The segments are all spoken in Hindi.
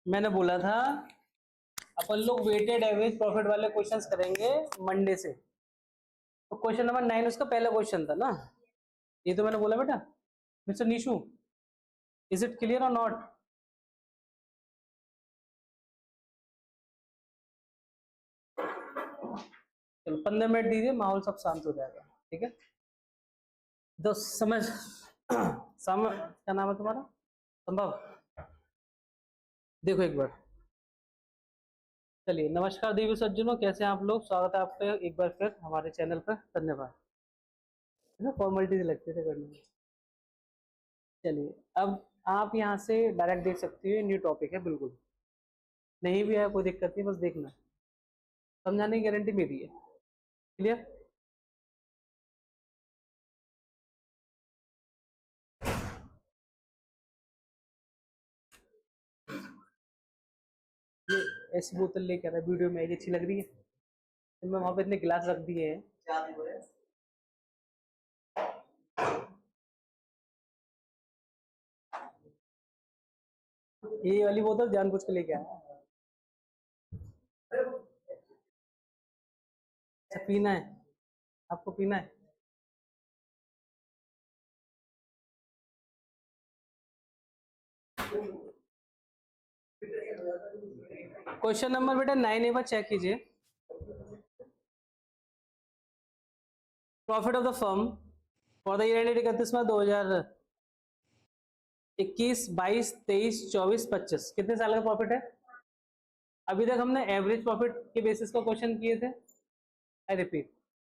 मैंने बोला था अपन लोग वेटेड एवरेज प्रॉफिट वाले क्वेश्चंस करेंगे मंडे से। तो क्वेश्चन नंबर 9 उसका पहला क्वेश्चन था ना, ये तो मैंने बोला बेटा। Mister Nishu, is it clear और नॉट? चलो 15 मिनट दीजिए, माहौल सब शांत हो जाएगा, ठीक है। तो समझ क्या नाम है तुम्हारा? संभव। देखो एक बार, चलिए। नमस्कार देवी सज्जनों, कैसे हैं आप लोग? स्वागत है आपका एक बार फिर हमारे चैनल पर। धन्यवाद। है ना, फॉर्मेलिटीज लगते थे करने में। चलिए, अब आप यहाँ से डायरेक्ट देख सकते हो, न्यू टॉपिक है बिल्कुल। नहीं भी है कोई दिक्कत नहीं, बस देखना, समझाने की गारंटी मेरी है। क्लियर? ये ऐसी बोतल लेके आ रहा है, वीडियो में ये अच्छी लग रही है, तो मैं वहां पे इतने गिलास रख दिए हैं। ये वाली बोतल जानबूझ के लेके आया। अच्छा, पीना है आपको? पीना है? क्वेश्चन नंबर बेटा 9 एक बार चेक कीजिए। Profit of the firm for the year ended 31 मार्च 2021, 22, 23, 24, 25, कितने साल का प्रॉफिट है? अभी तक हमने एवरेज प्रॉफिट के बेसिस पर क्वेश्चन किए थे। आई रिपीट,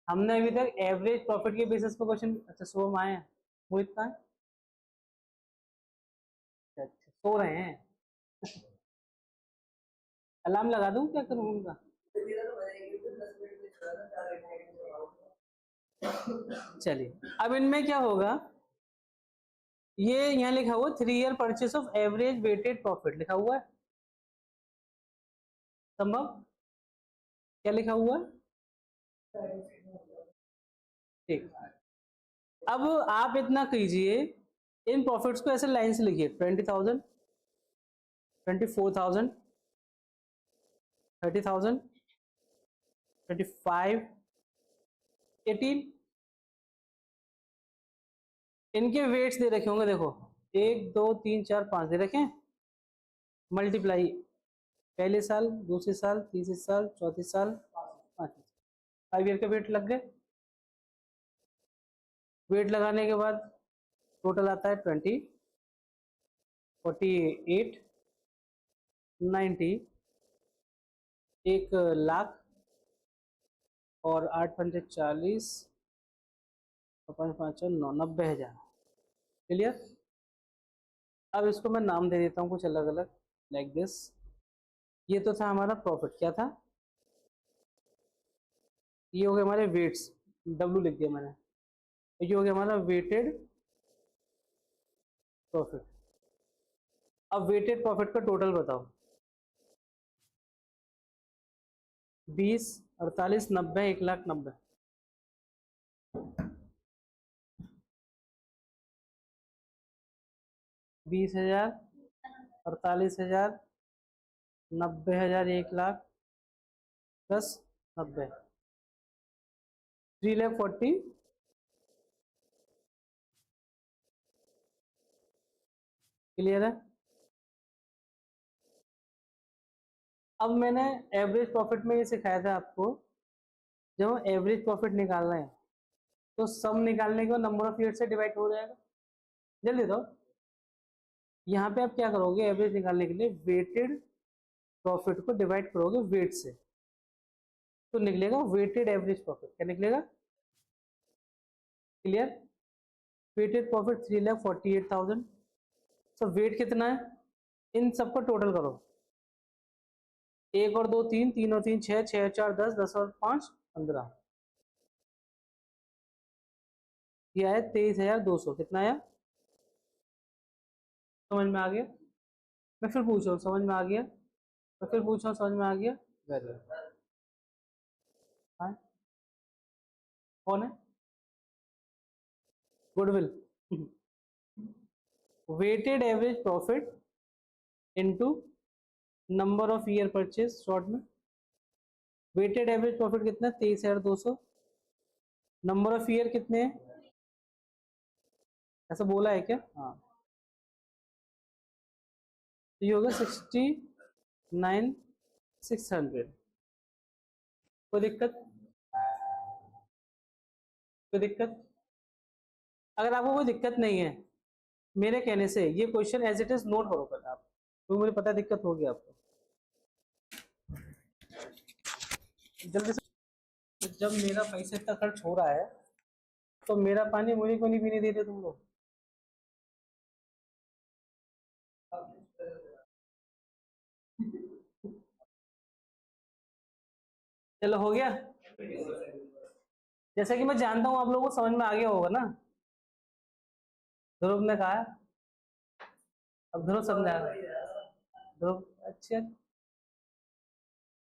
हमने अभी तक एवरेज प्रॉफिट के बेसिस पर क्वेश्चन। अच्छा, सो आए हैं वो इतना है? अच्छा, सो रहे हैं। अलार्म लगा दूं, क्या करूं उनका? चलिए, अब इनमें क्या होगा, ये यहाँ लिखा हुआ 3 year purchase of average weighted profit लिखा हुआ है। संभव, क्या लिखा हुआ है? ठीक। अब आप इतना कीजिए, इन प्रॉफिट्स को ऐसे लाइन से लिखिए। 20,000, 24,000, 30,000, 25, 18। इनके वेट्स दे रखे होंगे, देखो 1 2 3 4 5 दे रखे हैं। मल्टीप्लाई पहले साल, दूसरे साल, तीसरे साल, चौथे साल, 5 ईयर के वेट लग गए। वेट लगाने के बाद टोटल आता है 20, 48, 90, 1,00,000 और 8 पंचे 40 और 5 5 9, 90,000। क्लियर? अब इसको मैं नाम दे देता हूँ कुछ अलग अलग, लाइक दिस। ये तो था हमारा प्रॉफिट, क्या था? ये हो गए हमारे वेट्स, डब्ल्यू लिख दिया मैंने। ये हो गया हमारा वेटेड प्रॉफिट। अब वेटेड प्रॉफिट का टोटल बताओ। 20, 48, 90, 1,90,000। 20,000, 48,000, 90,000, 1,00,000 प्लस 90, 3,40,000। क्लियर है? अब मैंने एवरेज प्रॉफिट में ये सिखाया था आपको, जब हम एवरेज प्रॉफिट निकाल रहे हैं तो सम निकालने के बाद नंबर ऑफ ईयर से डिवाइड हो जाएगा। जल्दी दो। यहाँ पे आप क्या करोगे, एवरेज निकालने के लिए वेटेड प्रॉफिट को डिवाइड करोगे वेट से, तो निकलेगा वेटेड एवरेज प्रॉफिट। क्या निकलेगा? Clear? Weighted profit 3,48,000। So weight कितना है? इन सबको टोटल करो। 1 और 2 3, 3 और 3 6, 6 और 4 10, 10 और 5 15। ये आया 23,200। कितना आया? समझ में आ गया? मैं फिर पूछ रहा हूँ, समझ में आ गया? मैं फिर पूछ रहा हूँ, समझ में आ गया? Very good. हाँ, कौन है? Goodwill. Weighted average profit into number of year purchase short में, वेटेड एवरेज प्रॉफिट कितना है 23,200, नंबर ऑफ ईयर कितने हैं, ऐसा बोला है क्या? हाँ, तो ये होगा 69,600। कोई दिक्कत? कोई दिक्कत? अगर आपको कोई दिक्कत नहीं है मेरे कहने से, ये question as it is note करो पहले आप, क्योंकि मुझे पता है दिक्कत होगी आपको। जल्दी से, जब मेरा पैसा इतना खर्च हो रहा है तो मेरा पानी मुझे क्यों नहीं पीने दे रहे तुम लोग? चलो हो गया। जैसा कि मैं जानता हूँ आप लोगों को समझ में आ गया होगा ना, ध्रुव ने कहा। अब ध्रुव समझा, ध्रुव अच्छे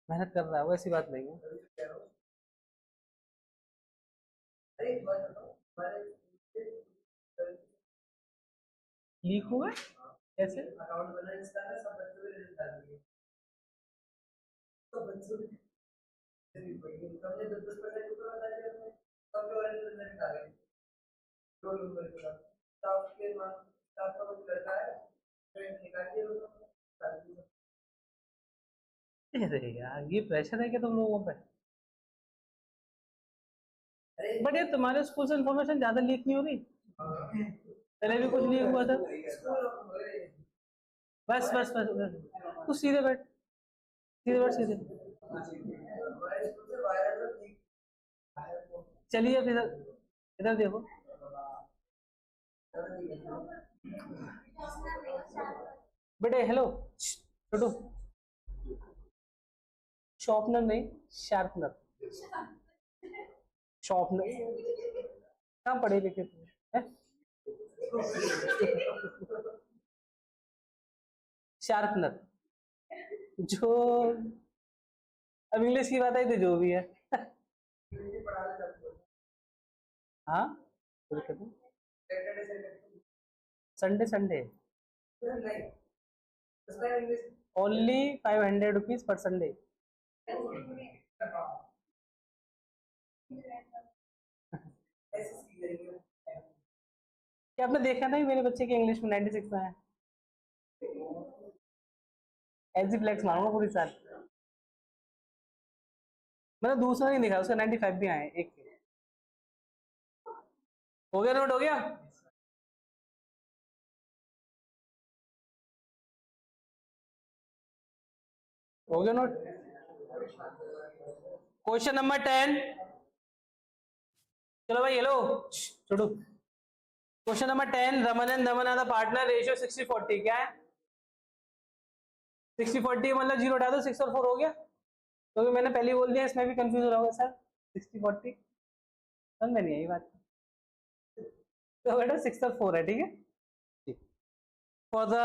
मेहनत कर रहा है, वैसी बात नहीं है। लीक हुआ कैसे? अरे यार ये प्रेशर है क्या तुम लोगों पे? बट ये तुम्हारे स्कूल से इन्फॉर्मेशन ज्यादा लीक नहीं हो रही? पहले भी कुछ लीक हुआ था। बस बस बस, बस। तू सीधे बैठ, सीधे बैठ, सीधे। चलिए अब इधर, इधर देखो। बेटे हेलो, छोटू, शॉर्पनर नहीं, शार्पनर। शॉर्पनर कहाँ पढ़े लिखे थे? शार्पनर, जो अब इंग्लिश की बात आई तो जो भी है। हाँ, Sunday Sunday only 500 rupees per Sunday. क्या आपने देखा नहीं मेरे बच्चे के इंग्लिश में 96 में है? ऐसी फ्लेक्स मारूंगा पूरी साल। मैंने दूसरा नहीं दिखा, उसका 95 भी आए एक। हो गया, नोट हो गया? हो गया नोट? Question number 10। चलो भाई हेलो, छोड़ो। Question number 10, Raman and Daman are the partner, ratio 60-40 क्या है? 60-40 मतलब जीरो हटा दो, 6 और 4 हो गया। क्योंकि मैंने पहले ही बोल दिया, इसमें भी कंफ्यूज हो रहा होगा सर। 60-40 समझ में नहीं आई बात, तो बेटा 6 और 4 है, ठीक है। For the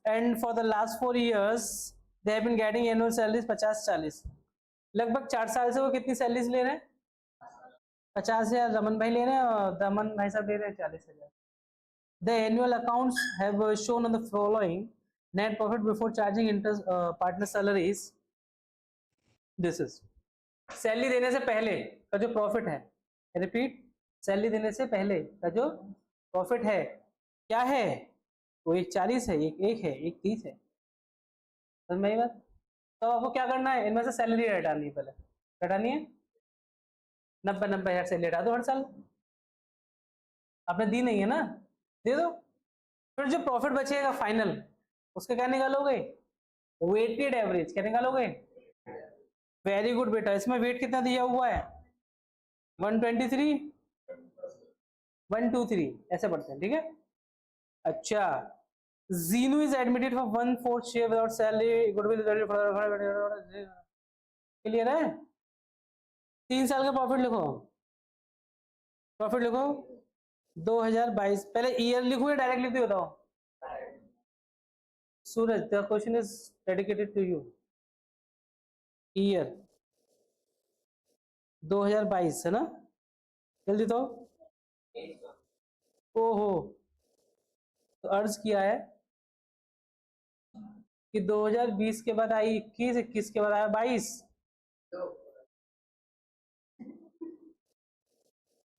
end for the last 4 years they have been getting annual salaries 50-40। लगभग 4 साल से वो कितनी सैलरीज ले रहे हैं? 50,000 रमन भाई ले रहे हैं और दमन भाई साहब ले रहे हैं 40,000। The annual accounts have shown on the following: net profit before charging interest partner salaries. This is salary देने से पहले का जो प्रॉफिट है, रिपीट, सैलरी देने से पहले का जो प्रॉफिट है क्या है? वो एक 40 है, एक है, एक 30 है। समझ में आई बात? तो आपको क्या करना है, इनमें से सैलरी हटानी है, पहले हटानी है। 90,000 सैलरी हटा दो हर साल, आपने दी नहीं है ना, दे दो। फिर जो प्रॉफिट बचेगा फाइनल, उसका क्या निकालोगे? वेटेड एवरेज क्या निकालोगे? वेरी गुड बेटा, इसमें वेट कितना दिया हुआ है? 123, 123 ऐसे पढ़ते हैं, ठीक है। अच्छा, Jinu is admitted for 1/4 share without salary, goodwill clear है? 3 साल का प्रॉफिट लिखो, प्रॉफिट लिखो 2022। पहले ईयर लिखो या डायरेक्ट लिख दो, बताओ। Suraj, the question is dedicated to you. Year 2022 है ना? जल्दी तो। ओहो, तो अर्ज किया है कि 2020 के बाद आई 21, 21 के बाद आया 22,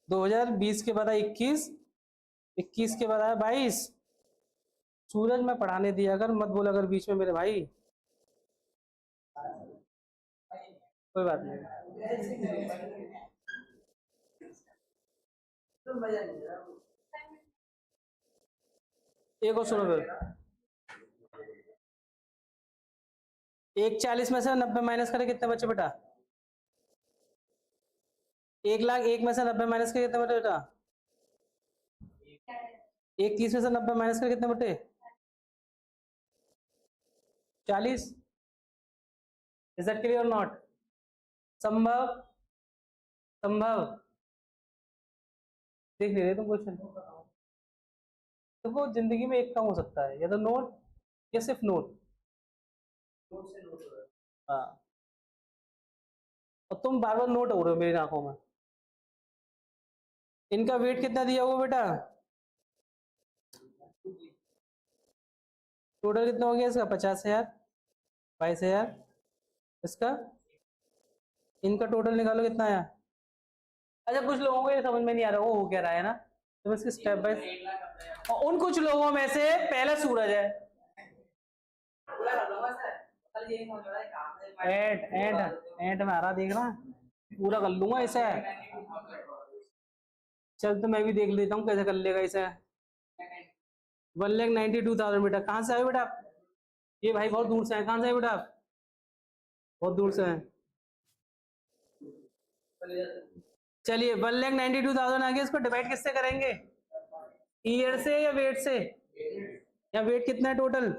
2020 के बाद आया 21, 21 के बाद आया 22। सूरज में पढ़ाने दिया अगर मत बोल अगर बीच में मेरे भाई, कोई बात नहीं। एक और सुनो फिर, 140 में से 90 माइनस करे कितने बचे बेटा? 1,01,000 में से 90 माइनस करे कितने बचे बेटा? 1,30 में से 90 माइनस करे कितने बटे? 40। इज दैट क्लियर और नॉट? संभव, संभव देख ले रहे तुम क्वेश्चन। देखो जिंदगी में एक काम हो सकता है, या तो नोट या सिर्फ नोट। हाँ, और तुम बार बार नोट हो रहे हो मेरी आंखों में। इनका वेट कितना दिया हुआ बेटा? टोटल कितना हो गया इसका? 50,000, 22,000, इसका, इनका टोटल निकालो कितना आया? अच्छा कुछ लोगों को ये समझ में नहीं आ रहा वो हो क्या रहा है ना, तो इसके स्टेप बाय, और उन कुछ लोगों में से पहला सूरज है। एट एट एट में आ रहा देख रहा, पूरा कर लूंगा इसे। चल तो मैं भी देख लेता हूँ कैसे कर लेगा इसे। 1,92,000 बेटा। कहाँ से आए बेटा आप? ये भाई बहुत दूर से है। कहाँ से आए बेटा आप? बहुत दूर से हैं। चलिए 1,92,000 आ गया, इसको डिवाइड किससे करेंगे? ईयर से या वेट से? या वेट कितना है टोटल?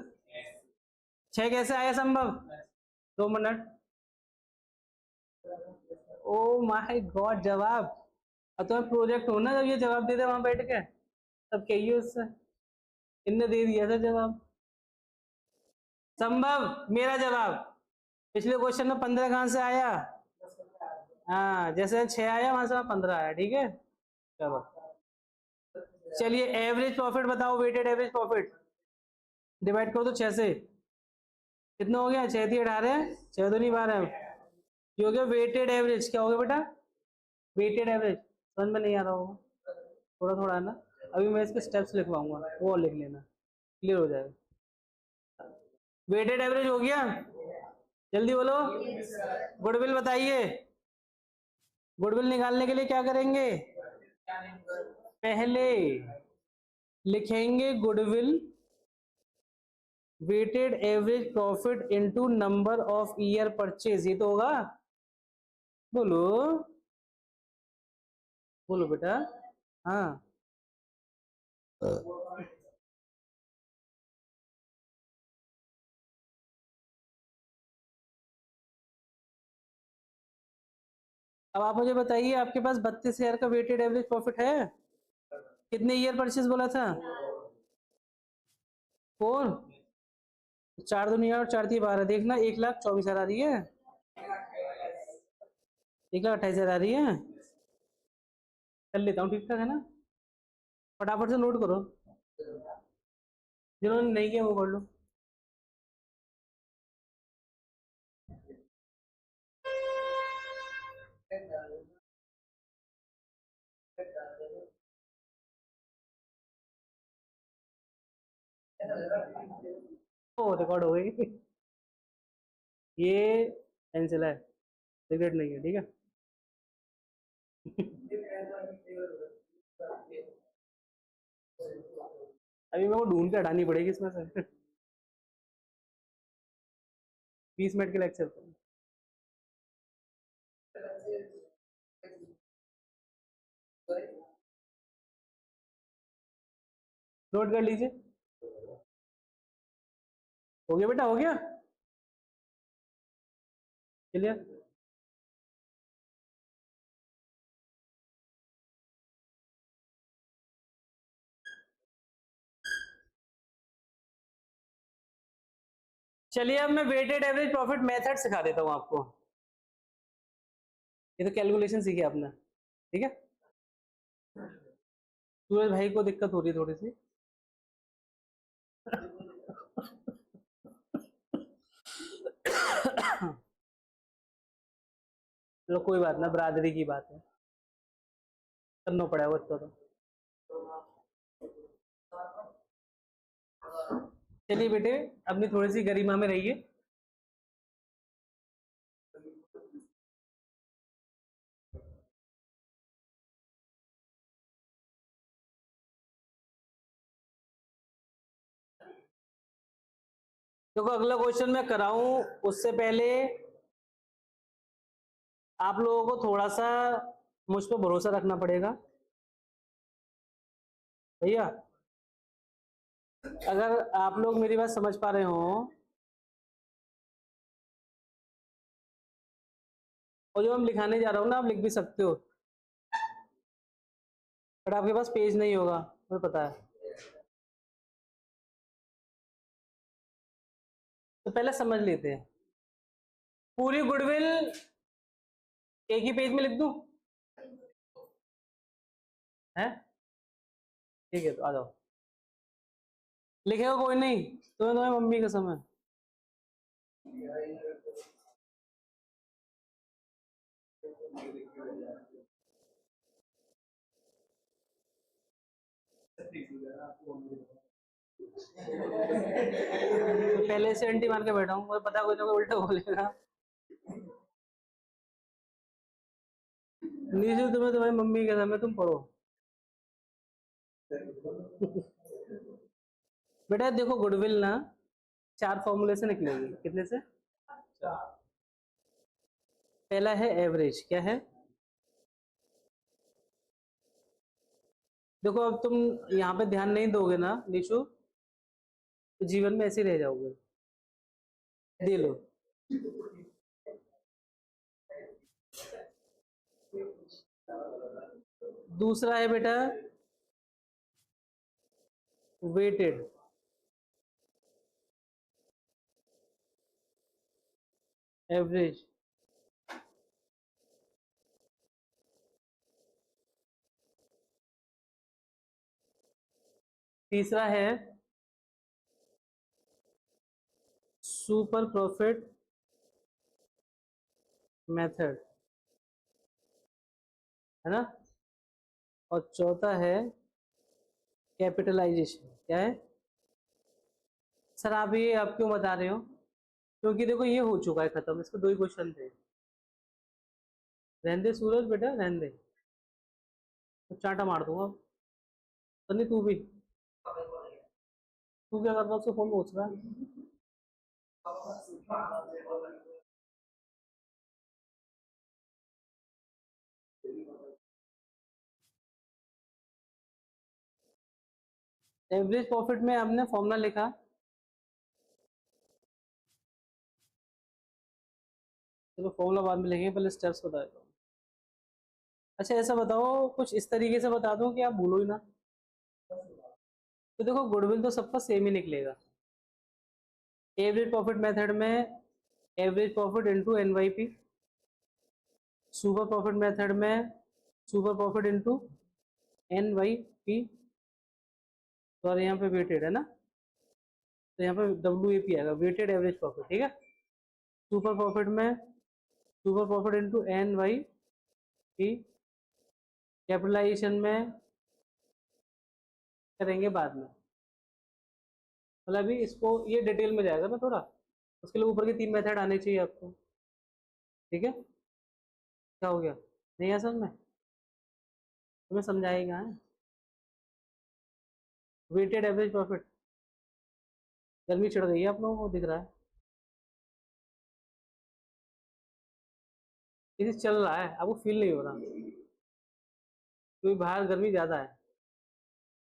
6 कैसे आया संभव? 2 मिनट। ओ माय गॉड, जवाब। अब तुम्हें प्रोजेक्ट हो ना, जब ये जवाब दे दे वहां बैठ के तब कहिए उससे, इनने दे दिया था जवाब। संभव मेरा जवाब पिछले क्वेश्चन में 15 कहां से आया? हाँ, जैसे 6 आया वहां से 15 आया। ठीक है चलो। चलिए एवरेज प्रॉफिट बताओ, वेटेड एवरेज प्रॉफिट डिवाइड करो तो 6 से कितना हो गया? 6 थी 18, 6 तो नहीं 12, ये हो गया वेटेड एवरेज। क्या हो गया बेटा? Weighted average. समझ में नहीं आ रहा होगा थोड़ा थोड़ा है ना, अभी मैं इसके स्टेप्स लिखवाऊंगा वो लिख लेना, क्लियर हो जाएगा। वेटेड एवरेज हो गया, जल्दी बोलो। गुडविल बताइए, गुडविल निकालने के लिए क्या करेंगे? पहले लिखेंगे goodwill weighted average profit into number of year purchase. ये तो होगा, बोलो बोलो बेटा। हाँ अब आप मुझे बताइए, आपके पास 32,000 का वेटेड एवरेज प्रॉफिट है? कितने ईयर परचेज बोला था? 4। 4 दुनिया और 4 थी 12, देखना 1,24,000 आ रही है, 1,28,000 आ रही है। कर लेता हूँ, ठीक ठाक है ना? फटाफट से नोट करो, जिन्होंने नहीं किया वो कर लो। ओ रिकॉर्ड हो गई। ये पेंसिल है, सिगरेट नहीं है, ठीक है। अभी मेरे को ढूंढ के हटानी पड़ेगी इसमें से। 20 मिनट के लेक्चर पर। नोट कर लीजिए। हो गया बेटा, हो गया क्लियर। चलिए अब मैं वेटेड एवरेज प्रॉफिट मेथड सिखा देता हूँ आपको। ये तो कैलकुलेशन सीखी आपने, ठीक है। सूरज भाई को दिक्कत हो रही है थोड़ी सी। चलो कोई बात ना, बरादरी की बात है, करना पड़ेगा उसको तो। चलिए बेटे, अपनी थोड़ी सी गरिमा में रहिए। देखो अगला क्वेश्चन मैं कराऊं उससे पहले आप लोगों को थोड़ा सा मुझ पर भरोसा रखना पड़ेगा भैया। अगर आप लोग मेरी बात समझ पा रहे हो, और जो हम लिखाने जा रहा हूँ ना, आप लिख भी सकते हो, बट आपके पास पेज नहीं होगा, मुझे पता है। तो पहले समझ लेते हैं। पूरी गुडविल एक ही पेज में लिख दूं? है ठीक है, तो आ जाओ। लिखेगा कोई नहीं? तुम्हें मम्मी कसम है। तो पहले से एंटी मार के बैठा हूँ, मुझे पता कोई ना कोई उल्टा बोलेगा। नीचे तुम्हें तुम्हारी मम्मी कसम है, तुम पढ़ो। बेटा देखो, गुडविल ना 4 फॉर्मूले से निकलेगी। कितने से? पहला है एवरेज। क्या है? देखो अब तुम यहाँ पे ध्यान नहीं दोगे ना निशु, तो जीवन में ऐसे ही रह जाओगे। दे लो। दूसरा है बेटा वेटेड। एवरेज। तीसरा है सुपर प्रॉफिट मेथड, है ना? और चौथा है कैपिटलाइजेशन। क्या है सर? आप क्यों बता रहे हो? क्योंकि देखो ये हो चुका है खत्म, इसके 2 ही क्वेश्चन थे। रहने दे सूरज बेटा, रहने दे, तो चांटा मार दूंगा। तो नहीं, तू क्या कर रहा है? उसको फोन पूछ रहा है। एवरेज प्रॉफिट में हमने फॉर्मूला लिखा। चलो फॉर्मूला बाद में लिखेंगे, पहले स्टेप्स बता दो। अच्छा ऐसा बताओ, कुछ इस तरीके से बता दूं कि आप भूलो ही ना। तो देखो गुडविल तो सबका सेम ही निकलेगा। एवरेज प्रॉफिट मेथड में average profit into NYP, super profit method में सुपर प्रॉफिट इंटू एनवाईपी, और यहाँ पे वेटेड है ना, तो यहाँ पे WAP आएगा, वेटेड एवरेज प्रॉफिट। ठीक है। सुपर प्रॉफिट में super profit into NYP, capitalisation में करेंगे बाद में, मतलब अभी इसको ये डिटेल में जाएगा ना थोड़ा, उसके लिए ऊपर के 3 मेथड आने चाहिए आपको। ठीक है। क्या हो गया? नहीं है समझ में? तुम्हें समझाएगा है? Weighted average profit. गर्मी चढ़ गई है आप लोगों को, दिख रहा है। ये चल रहा है, आपको फील नहीं हो रहा, क्योंकि बाहर गर्मी ज़्यादा है,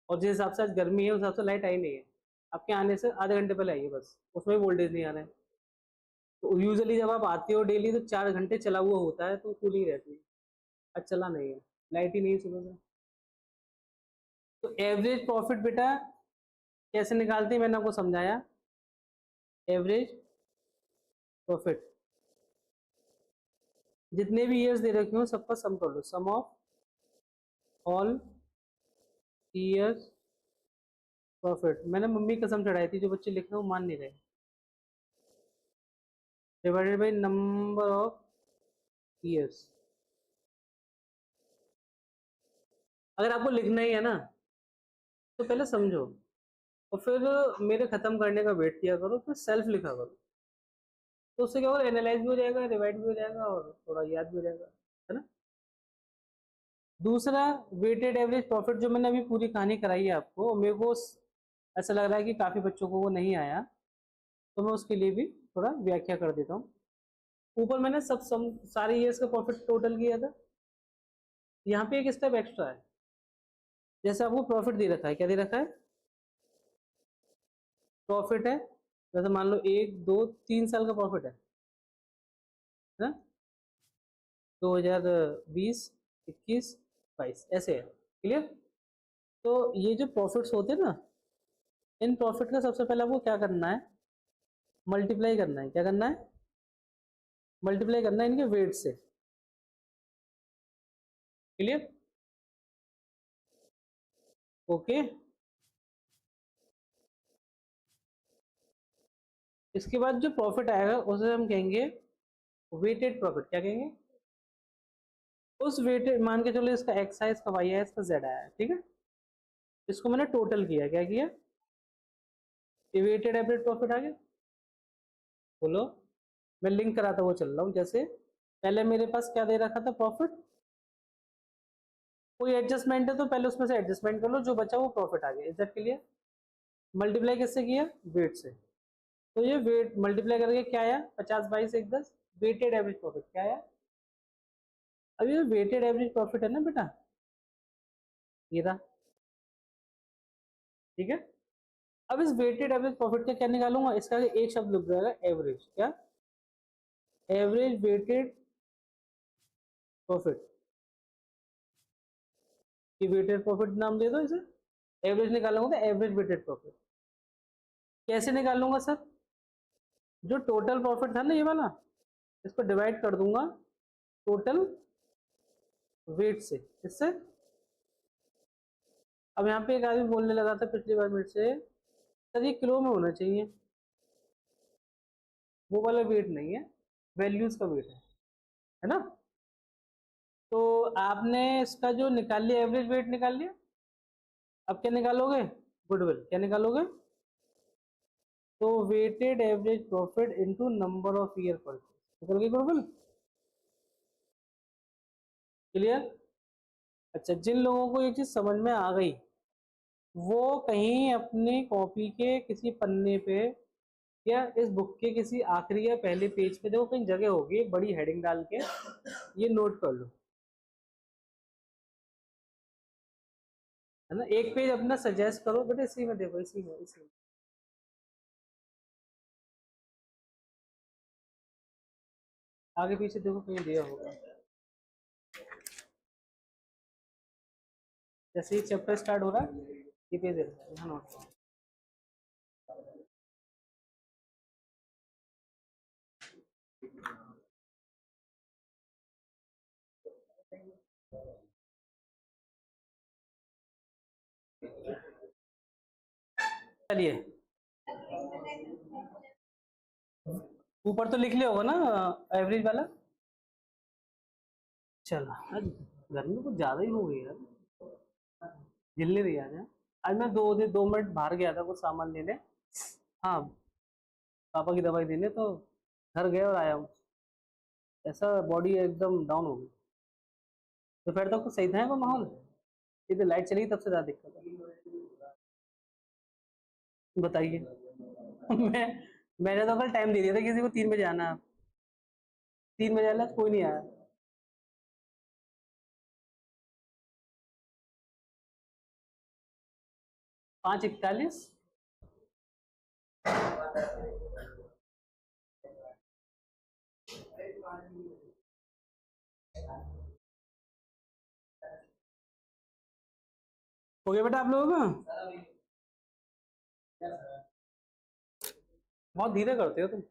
और जिस हिसाब से आज गर्मी है उस हिसाब से लाइट आई नहीं है। आपके आने से आधे घंटे पहले आई है बस, उसमें भी वोल्टेज नहीं आ रहा है। तो यूजुअली जब आप आते हो डेली तो 4 घंटे चला हुआ होता है, तो कूलिंग रहती है। आज चला नहीं है, लाइट ही नहीं है सुबह से। तो एवरेज प्रॉफिट बेटा कैसे निकालते हैं, मैंने आपको समझाया। एवरेज प्रॉफिट जितने भी ईयर्स दे रखे हो सबका सम कर लो, सम ऑफ ऑल ईयर्स प्रॉफिट। मैंने मम्मी कसम चढ़ाई थी, जो बच्चे लिख रहे हो मान नहीं रहे। Divided by number of years. अगर आपको लिखना ही है ना तो पहले समझो और फिर मेरे खत्म करने का वेट किया करो, फिर सेल्फ लिखा करो। तो उससे क्या होगा, एनालाइज भी हो जाएगा, रिवाइड भी हो जाएगा और थोड़ा याद भी हो जाएगा, है ना। दूसरा, वेटेड एवरेज प्रॉफिट, जो मैंने अभी पूरी कहानी कराई है आपको, मेरे को ऐसा लग रहा है कि काफ़ी बच्चों को वो नहीं आया, तो मैं उसके लिए भी थोड़ा व्याख्या कर देता हूँ। ऊपर मैंने सारे ईयर्स का प्रॉफिट टोटल किया था। यहाँ पे एक स्टेप एक्स्ट्रा है। जैसे आपको प्रॉफिट दे रखा है, क्या दे रखा है, प्रॉफिट है। जैसे मान लो 1 2 3 साल का प्रॉफिट है ना, 2020 21 22 ऐसे है। क्लियर। तो ये जो प्रॉफिट्स होते हैं ना, इन प्रॉफिट का सबसे पहले आपको क्या करना है, मल्टीप्लाई करना है। क्या करना है, मल्टीप्लाई करना है इनके वेट से। क्लियर। ओके। इसके बाद जो प्रॉफिट आएगा उसे हम कहेंगे वेटेड प्रॉफिट। क्या कहेंगे, उस वेटेड, मान के चलो इसका एक्स है, इसका वाई है, इसका जेड आया है, ठीक है। इसको मैंने टोटल किया, क्या किया, ये वेटेड एवरेज प्रॉफिट आ गया। बोलो, मैं लिंक कराता हुआ चल रहा हूँ। जैसे पहले मेरे पास क्या दे रखा था, प्रॉफिट, कोई एडजस्टमेंट है तो पहले उसमें से एडजस्टमेंट कर लो, जो बचा वो प्रॉफिट आ गया। Is that clear. मल्टीप्लाई किससे किया, वेट से। तो ये वेट मल्टीप्लाई करके क्या आया, 50 22 1 10, वेटेड एवरेज प्रॉफिट क्या आया। अब ये वेटेड एवरेज प्रॉफिट है ना बेटा, ये रहा, ठीक है। अब इस वेटेड एवरेज प्रॉफिट का क्या निकालूंगा, इसका एक शब्द लग जाएगा, एवरेज। क्या, एवरेज वेटेड प्रॉफिट। ये वेटेड प्रॉफिट नाम दे दो इसे। एवरेज निकालूंगा तो एवरेज वेटेड प्रॉफिट। कैसे निकालूंगा सर, जो टोटल प्रॉफिट था ना ये वाला, इसको डिवाइड कर दूंगा टोटल वेट से। इससे, अब यहाँ पे एक आदमी बोलने लगा था पिछली बार मेरे से, सर ये किलो में होना चाहिए, वो वाला वेट नहीं है, वैल्यूज का वेट है ना। तो आपने इसका जो निकाल लिया, एवरेज वेट निकाल लिया। अब क्या निकालोगे, गुडविल। क्या निकालोगे, तो weighted average profit into number of year purchase, निकल गई गुडविल। क्लियर। अच्छा, जिन लोगों को ये चीज समझ में आ गई, वो कहीं अपनी कॉपी के किसी पन्ने पे या इस बुक के किसी आखिरी या पहले पेज पे, देखो कहीं जगह होगी बड़ी हेडिंग डाल के, ये नोट कर लो, है ना। एक पेज अपना सजेस्ट करो बेटा, इसी में देखो, इसी में, इसी में। आगे पीछे देखो कहीं दिया होगा। जैसे ही चैप्टर स्टार्ट हो रहा है, ये पेज देखो, यहाँ नोट करो। चलिए, ऊपर तो लिख लिया होगा ना एवरेज वाला। चलो, आज गर्मी कुछ ज्यादा ही हो गई यार, झेल नहीं रही आज मैं 2 मिनट बाहर गया था कुछ सामान लेने, हाँ, पापा की दवाई देने, तो घर गया और आया हूँ, ऐसा बॉडी एकदम डाउन हो गई। दोपहर तक तो सही था वो माहौल, इधर लाइट चली तब से ज्यादा दिक्कत है। बताइए। मैं मैंने तो कल टाइम दे दिया था किसी को, 3 बजे आना है, 3 बजे आना, कोई नहीं आया। 5:41। हो गया बेटा आप लोगों का, बहुत धीरे करते हो तुम।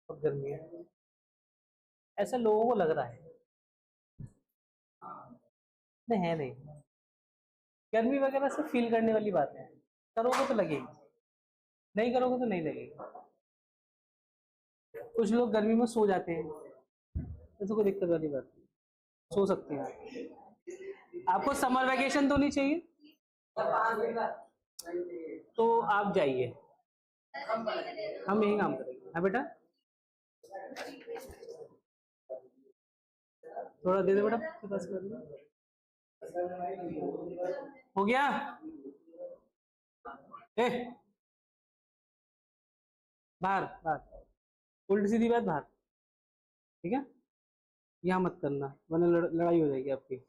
बहुत गर्मी है, ऐसा लोगों को लग रहा है, नहीं है नहीं, गर्मी वगैरह से फील करने वाली बात है, करोगे तो लगेगी। नहीं करोगे तो नहीं लगेगा। कुछ लोग गर्मी में सो जाते हैं, तो कोई दिक्कत वाली बात नहीं, सो सकते हैं आप। आपको समर वैकेशन तो नहीं चाहिए, तो आप जाइए, हम यही काम करेंगे। हाँ बेटा, थोड़ा दे दे बेटा, बस कर लो। हो गया? ए, बाहर बाहर, उल्टी सीधी बात बाहर, ठीक है? यहाँ मत करना वरना लड़ाई हो जाएगी आपकी।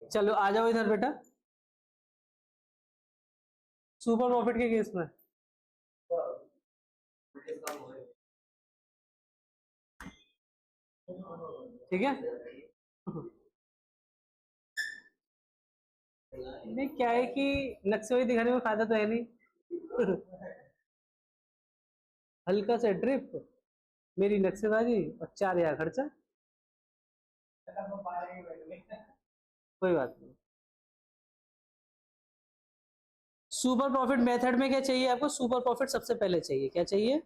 चलो आ जाओ इधर बेटा, सुपर प्रॉफिट के केस में। ठीक है, नहीं क्या है कि नक्शेबाजी दिखाने में फायदा तो है नहीं। हल्का सा ड्रिप, मेरी नक्शेबाजी और 4000 खर्चा, कोई बात नहीं। सुपर प्रॉफिट मेथड में क्या चाहिए आपको? सुपर प्रॉफिट सबसे पहले चाहिए, क्या चाहिए?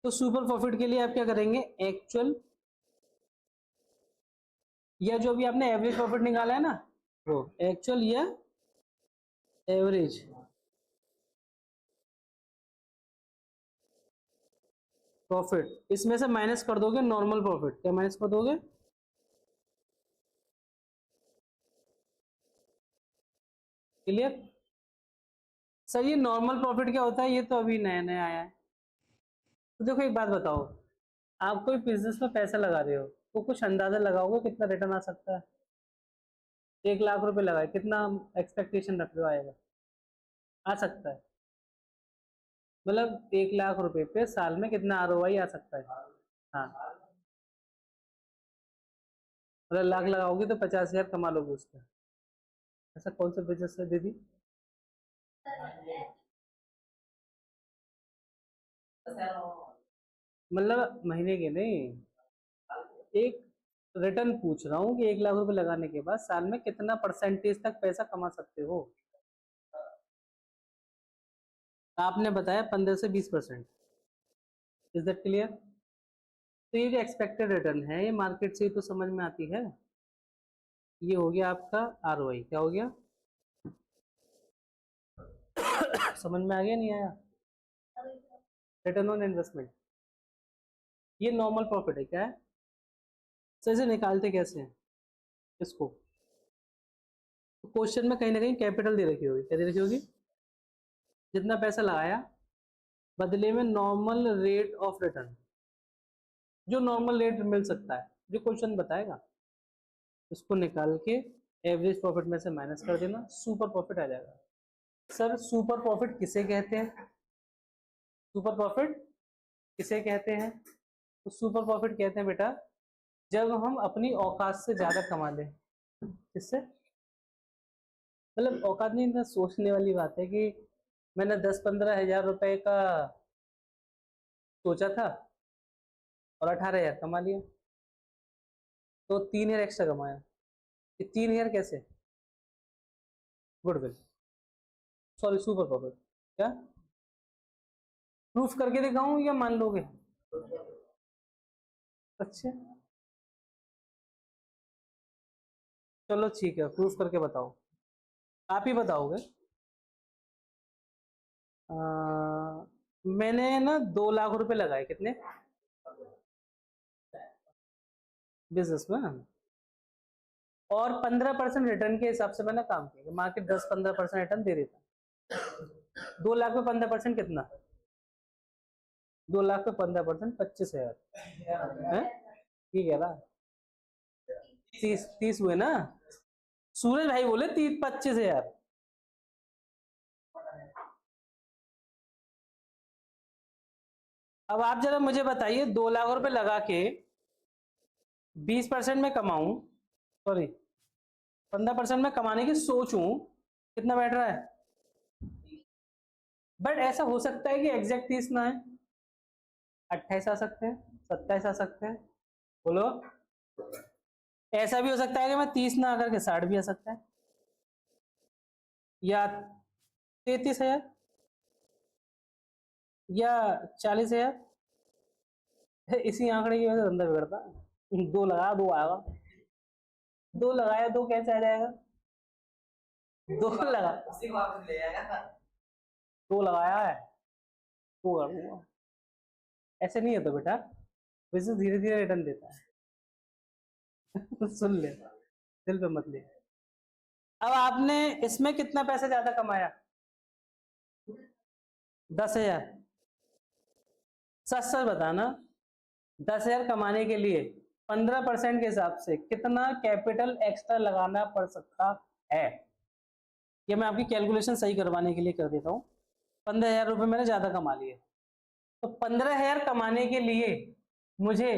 तो सुपर प्रॉफिट के लिए आप क्या करेंगे? एक्चुअल, या जो भी आपने एवरेज प्रॉफिट निकाला है ना, वो एक्चुअल या एवरेज प्रॉफिट, इसमें से माइनस कर दोगे नॉर्मल प्रॉफिट। क्या माइनस कर दोगे? क्लियर? सर ये नॉर्मल प्रॉफिट क्या होता है? ये तो अभी नया नया आया है। तो देखो एक बात बताओ, आप कोई बिजनेस में पैसा लगा रहे हो तो कुछ अंदाजा लगाओगे कितना रिटर्न आ सकता है? 1 लाख रुपए लगाए, कितना एक्सपेक्टेशन रख रहे हो आएगा? आ सकता है मतलब 1 लाख रुपए पे साल में कितना आरओआई आ सकता है? हाँ, मतलब लाख लगाओगे तो 50,000 कमा लोगे उसका। ऐसा कौन सा बिजनेस है दीदी? मतलब महीने के नहीं, एक रिटर्न पूछ रहा हूँ कि 1 लाख रुपए लगाने के बाद साल में कितना परसेंटेज तक पैसा कमा सकते हो? आपने बताया 15 से 20%। Is that clear? तो ये जो एक्सपेक्टेड रिटर्न है ये मार्केट से ही तो समझ में आती है। ये हो गया आपका आरओआई। क्या हो गया? समझ में आ गया नहीं आया? Return on investment. ये नॉर्मल प्रॉफिट है। क्या है? तो इसे निकालते कैसे हैं इसको? तो क्वेश्चन में कहीं ना कहीं कैपिटल दे रखी होगी। क्या दे रखी होगी? जितना पैसा लगाया बदले में नॉर्मल रेट ऑफ रिटर्न, जो नॉर्मल रेट मिल सकता है जो क्वेश्चन बताएगा, उसको निकाल के एवरेज प्रॉफिट में से माइनस कर देना, सुपर प्रॉफिट आ जाएगा। सर सुपर प्रॉफिट किसे कहते हैं? सुपर प्रॉफिट किसे कहते हैं? तो सुपर प्रॉफिट कहते हैं बेटा जब हम अपनी औकात से ज्यादा कमा लें। किससे? मतलब औकात नहीं, इतना सोचने वाली बात है कि मैंने 10-15 हजार रुपए का सोचा था और 18 हजार कमा लिया, तो 3 हजार एक्स्ट्रा कमाया। ये 3 हजार कैसे? Goodwill, sorry super profit. क्या प्रूफ करके दिखाऊं या मान लोगे? अच्छा चलो ठीक है, प्रूफ करके बताओ। आप ही बताओगे। आ, मैंने ना 2 लाख रुपए लगाए। कितने? बिजनेस में, और 15% रिटर्न के हिसाब से मैंने काम किया। मार्केट 10-15% रिटर्न दे देता। 2 लाख में 15% कितना? 2 लाख में 15% 25 हजार है। ठीक है ना? 30 हुए ना? सूरज भाई बोले 25 हजार। अब आप जरा मुझे बताइए 2 लाख रुपए लगा के 20% में कमाऊं, सॉरी 15% में कमाने की सोचूं, कितना बैठ रहा है? बट ऐसा हो सकता है कि एग्जैक्ट 30 ना है, 28 आ सकते हैं, 27 आ सकते हैं, बोलो। ऐसा भी हो सकता है कि मैं 30 ना आकर के 60 भी आ सकता है, या 33,000, या 40,000। इसी आंकड़े की वजह से धंधा बिगड़ता है। दो लगाया दो आएगा, दो लगाया दो कैसे आ जाएगा, दो लगा उसी को वापस ले आएगा, दो लगाया है दो करूंगा। ऐसे नहीं है तो बेटा, बिजनेस धीरे धीरे रिटर्न देता है। सुन ले, दिल पे मत ले। अब आपने इसमें कितना पैसा ज्यादा कमाया, 10,000। सच सच बताना, 10,000 कमाने के लिए 15% के हिसाब से कितना कैपिटल एक्स्ट्रा लगाना पड़ सकता है। ये मैं आपकी कैलकुलेशन सही करवाने के लिए कर देता हूँ। 15,000 रुपये मैंने ज्यादा कमा लिए, तो 15,000 कमाने के लिए मुझे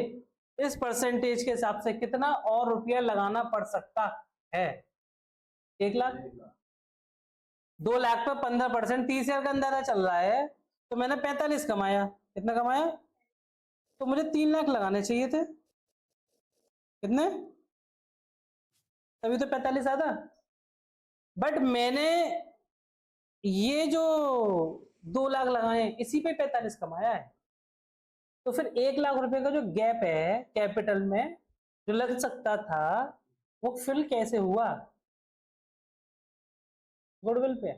इस परसेंटेज के हिसाब से कितना और रुपया लगाना पड़ सकता है। 1 लाख। 2 लाख पर 15%, 30,000 का अंदाजा चल रहा है, तो मैंने 45 कमाया। कितना कमाया, तो मुझे 3 लाख लगाने चाहिए थे। कितने, तभी तो 45 आता। बट मैंने ये जो 2 लाख लगाए इसी पे 45 कमाया है। तो फिर 1 लाख रुपए का जो गैप है कैपिटल में जो लग सकता था, वो फिल कैसे हुआ, गुडविल पे।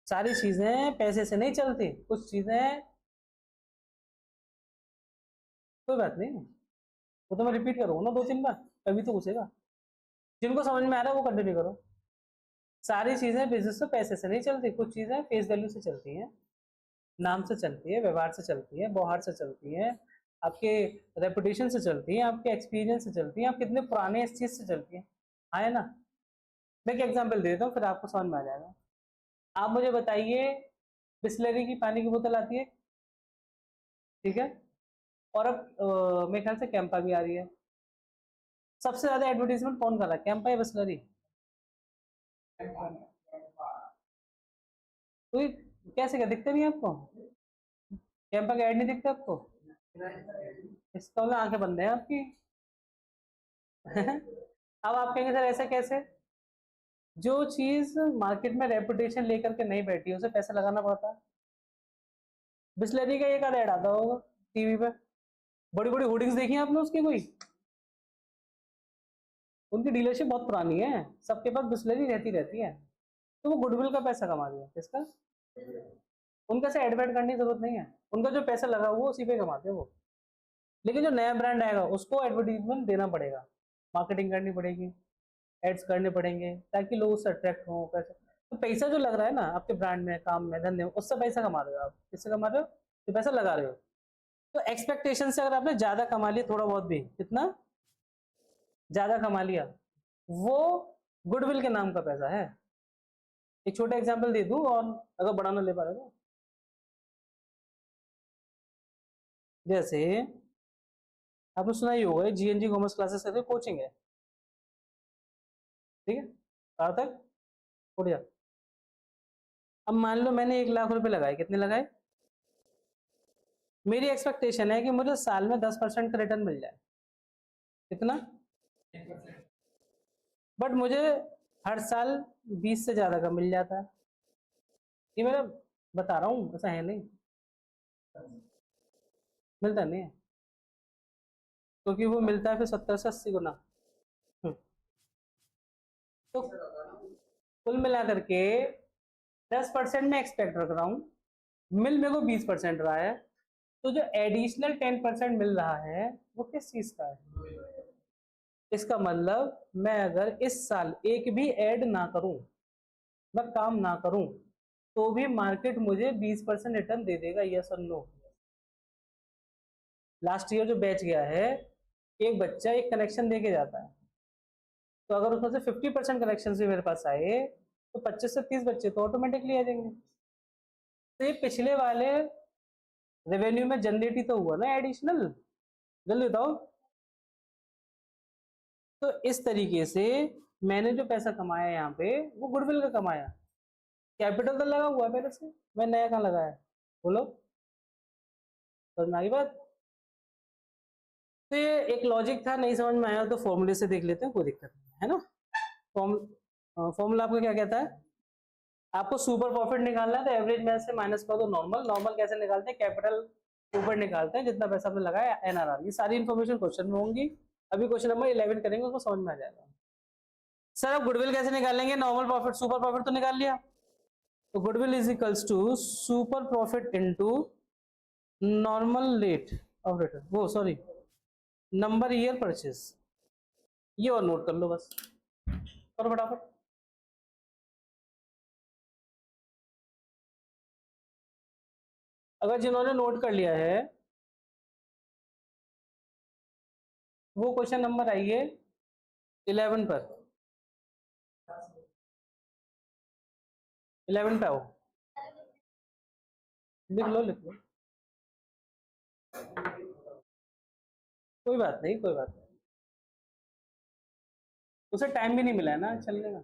सारी चीजें पैसे से नहीं चलती, कुछ चीजें, कोई बात नहीं, वो तो मैं रिपीट करूंगा ना 2-3 बार, तभी तो घुसेगा। जिनको समझ में आ रहा है वो कंटिन्यू करो। सारी चीजें बिजनेस में पैसे से नहीं चलती, कुछ चीजें फेस वैल्यू से चलती हैं, नाम से चलती है, व्यवहार से चलती है, व्यवहार से चलती है, आपके रेपुटेशन से चलती है, आपके एक्सपीरियंस से चलती है, आप कितने पुराने इस चीज से चलती है। हाँ है ना। मैं एक एग्जांपल दे देता हूँ फिर आपको समझ में आ जाएगा। आप मुझे बताइए, बिस्लरी की पानी की बोतल आती है, ठीक है, और अब मेरे ख्याल से कैंपा भी आ रही है। सबसे ज्यादा एडवर्टीजमेंट कौन कर रहा है, कैंपा या बिस्लरी? कोई, कैसे क्या दिखते नहीं आपको, कैंपा का एड नहीं दिखता आपको? इसका मतलब आंखें बंद है आपकी। अब आप कहेंगे सर ऐसा कैसे, जो चीज मार्केट में रेपुटेशन लेकर के नहीं बैठी उसे पैसा लगाना पड़ता है। बिस्लरी का एक आधा ऐड आता होगा टीवी पे, बड़ी बड़ी होर्डिंग्स देखी हैं आपने उसकी कोई? उनकी डीलरशिप बहुत पुरानी है, सबके पास बिस्लरी रहती रहती है, तो वो गुडविल का पैसा कमा दिया। किसका? उनका से एडवर्ट करने की जरूरत नहीं है, उनका जो पैसा लगा हुआ उसी पे कमाते हैं वो। लेकिन जो नया ब्रांड आएगा उसको एडवर्टीजमेंट देना पड़ेगा, मार्केटिंग करनी पड़ेगी, एड्स करने पड़ेंगे ताकि लोग उससे अट्रैक्ट हों पैसे। तो पैसा जो लग रहा है ना आपके ब्रांड में, काम में, धंधे में, उससे पैसा कमा रहे हो आप। किससे कमा रहे हो, जो पैसा लगा रहे हो। तो एक्सपेक्टेशन से अगर आपने ज्यादा कमा लिया, थोड़ा बहुत भी, कितना ज्यादा कमा लिया, वो गुडविल के नाम का पैसा है। एक छोटा एग्जांपल दे दूं और अगर बड़ा ना ले पा रहे तो, जैसे आपने सुना ही होगा जीएनजी कॉमर्स क्लासेस करके कोचिंग है, ठीक है, कहाँ तक उठ जा। अब मान लो मैंने 1 लाख रुपए लगाए, कितने लगाए, मेरी एक्सपेक्टेशन है कि मुझे साल में 10% का रिटर्न मिल जाए। कितना? बट मुझे हर साल 20 से ज्यादा का मिल जाता है। ये मैं बता रहा हूँ, ऐसा है नहीं, मिलता नहीं है, क्योंकि वो मिलता है फिर 70 से 80 गुना। तो कुल मिला करके 10% में एक्सपेक्ट रख रहा हूँ, मिल मेरे को 20% रहा है, तो जो एडिशनल 10% मिल रहा है वो किस चीज का है? इसका मतलब मैं अगर इस साल एक भी ऐड ना करूं, मैं काम ना करूं, तो भी मार्केट मुझे 20% रिटर्न दे देगा, यस और नो। लास्ट ईयर जो बैच गया है, एक बच्चा एक कनेक्शन दे के जाता है, तो अगर उसमें से 50% कनेक्शन भी मेरे पास आए, तो 25 से 30 बच्चे तो ऑटोमेटिकली आ जाएंगे। तो ये पिछले वाले रेवेन्यू में जनरेट ही तो हुआ ना एडिशनल। जल्दी बताओ। तो इस तरीके से मैंने जो पैसा कमाया यहाँ पे वो गुडविल का कमाया। कैपिटल तो लगा हुआ है पहले से, मैं नया कहाँ लगाया है? बोलो, समझ में आ गई बात? तो ये एक लॉजिक था, नहीं समझ में आया तो फॉर्मूले से देख लेते हैं, कोई दिक्कत नहीं है ना। फॉर्मूला आपको क्या कहता है? आपको सुपर प्रॉफिट निकालना है तो एवरेज में से माइनस कर दो नॉर्मल। नॉर्मल कैसे निकालते हैं? कैपिटल ऊपर निकालते हैं जितना पैसा आपने लगाया, एनआरआर। ये सारी इन्फॉर्मेशन क्वेश्चन में होंगी। अभी क्वेश्चन नंबर 11 करेंगे, उसको समझ में आ जाएगा। सर अब गुडविल कैसे निकालेंगे? नॉर्मल प्रॉफिट सुपर प्रॉफिट तो निकाल लिया, तो goodwill is equals to super profit into normal rate of return, वो सॉरी नंबर ईयर परचेज। ये और नोट कर लो बस, करो फटाफट। अगर जिन्होंने नोट कर लिया है वो क्वेश्चन नंबर आइए 11 पर, 11 पे आओ, लिख लो लिख लो, कोई बात नहीं कोई बात नहीं, उसे टाइम भी नहीं मिला है ना चलने का।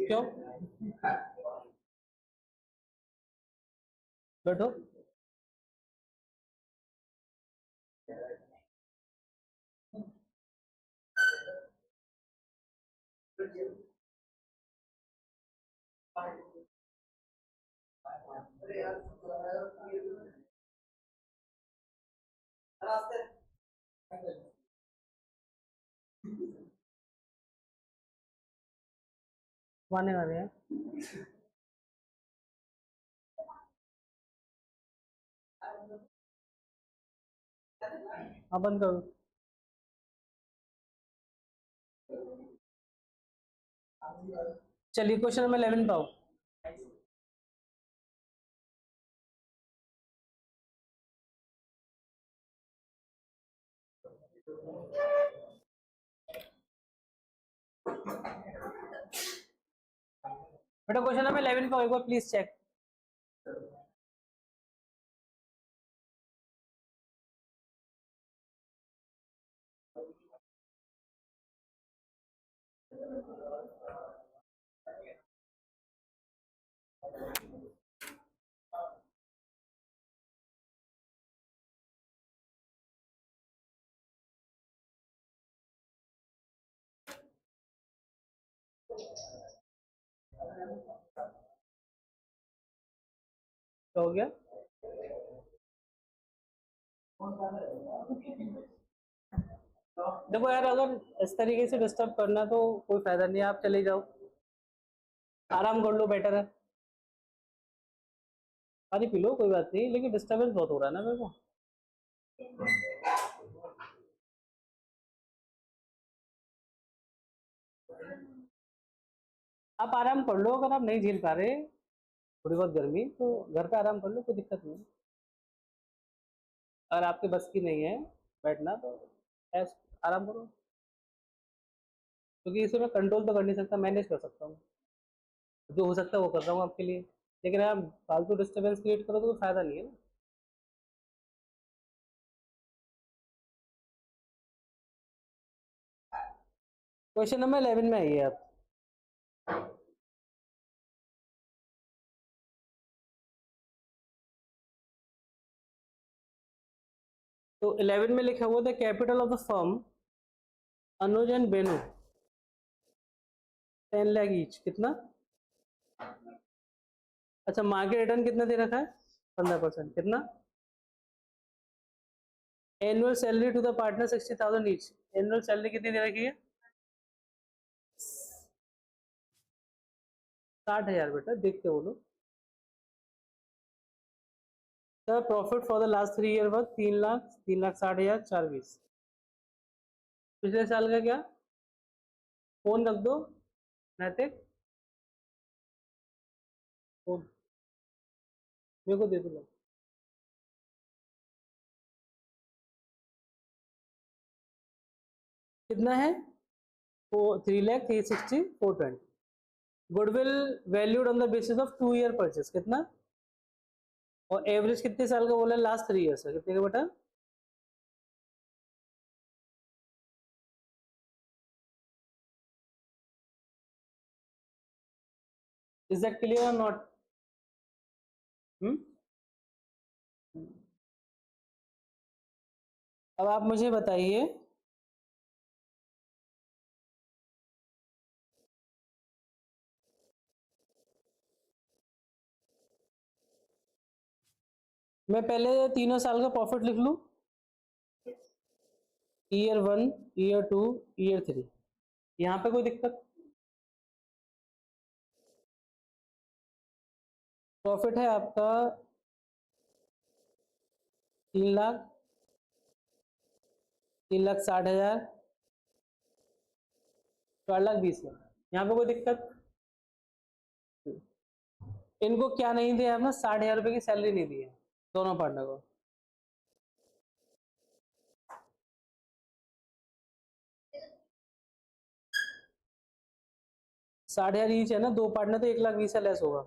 क्यों? बैठो। माने वाले हैं, हाँ बंद करो। चलिए क्वेश्चन नंबर 11 पे आओ। बेटा क्वेश्चन नंबर 11 पे आओ, एक बार प्लीज चेक। तो हो गया। देखो यार, अगर इस तरीके से डिस्टर्ब करना तो कोई फायदा नहीं है, आप चले जाओ, आराम कर लो, बेटर है। पानी पी लो, कोई बात नहीं, लेकिन डिस्टर्बेंस बहुत हो रहा है ना मेरे को। आप आराम कर लो, अगर आप नहीं झेल पा रहे थोड़ी बहुत गर्मी तो घर पे आराम कर लो, कोई दिक्कत नहीं। अगर आपके बस की नहीं है बैठना तो ऐस आराम करो, क्योंकि इसे मैं कंट्रोल तो कर नहीं सकता, मैनेज कर सकता हूँ, जो हो सकता है वो कर रहा हूँ आपके लिए। लेकिन आप फालतू डिस्टर्बेंस क्रिएट करो तो फायदा नहीं है ना। क्वेश्चन नंबर 11 में आइए आप। तो 11 में लिखा हुआ था capital of the firm Anuj and Benu 10 lakh each, कितना? अच्छा, मार्केट रिटर्न कितना दे रखा है? 15%। कितना? Annual salary to the partner 60,000 each. Annual salary कितनी दे रखी है? 60,000। बेटा देख के बोलो। Sir profit for the last 3 year worth 3 lakh, 3,60,000, 4,20। पिछले साल का क्या? फोन रख दो नैतिक, फोन मेरे को दे दो। कितना है? 3,60,420। Goodwill valued on the basis of 2 year purchase. कितना? और एवरेज कितने साल का बोला? लास्ट 3 ईयर का। कितने का बेटा? इज दैट क्लियर और नॉट? अब आप मुझे बताइए, मैं पहले तीनों साल का प्रॉफिट लिख लूं। Year 1, year 2, year 3। यहाँ पे कोई दिक्कत? प्रॉफिट है आपका 3 लाख, 3,60,000, 4,20,000। यहाँ पे कोई दिक्कत? इनको क्या नहीं दिया अपना? 60,000 रुपए की सैलरी नहीं दी है दोनों पार्टनर को। साढ़े हजार ईच है ना, दो पार्टनर तो 1,20,000 से लेस होगा।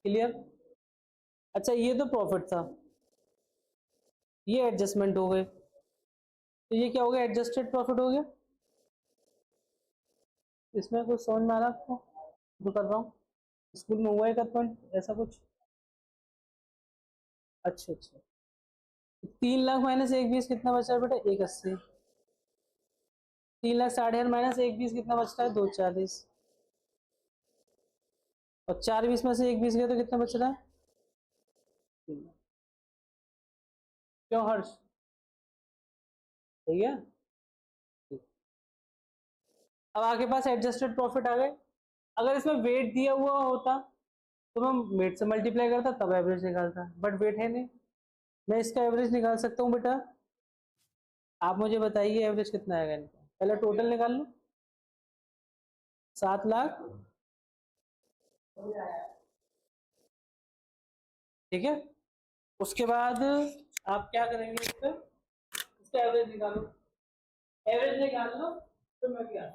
क्लियर? अच्छा, ये तो प्रॉफिट था, ये एडजस्टमेंट हो गए, तो ये क्या हो गया? एडजस्टेड प्रॉफिट हो गया। इसमें कुछ समझ में आ रहा है आपको जो कर रहा हूँ? स्कूल में हुआ है का पॉइंट ऐसा कुछ? अच्छा अच्छा। 3 लाख माइनस 1,20 कितना बचा है बेटा? 1,80। 3,60,000 माइनस 1,20 कितना बचता है? 2,40। और 4,20 में से 1,20 गया तो कितना बच रहा है? क्यों हर्ष? सही है। अब आपके पास एडजस्टेड प्रॉफिट आ गए। अगर इसमें वेट दिया हुआ होता तो मैं वेट से मल्टीप्लाई करता तब एवरेज निकालता, बट वेट है नहीं। मैं इसका एवरेज निकाल सकता हूँ बेटा। आप मुझे बताइए एवरेज कितना आएगा इनका, पहले टोटल निकाल लो। 7 लाख, ठीक है। उसके बाद आप क्या करेंगे? इसका एवरेज निकालो। एवरेज निकाल लो तो मैं क्या?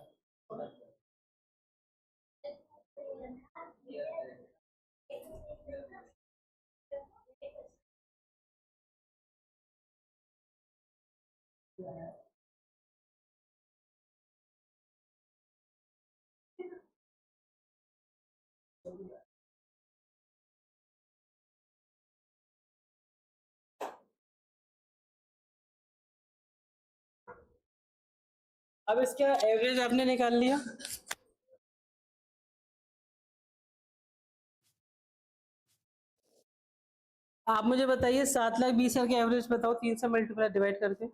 अब इसका एवरेज आपने निकाल लिया। आप मुझे बताइए 7,20,000 के एवरेज बताओ, 3 से मल्टीप्लाई डिवाइड करके।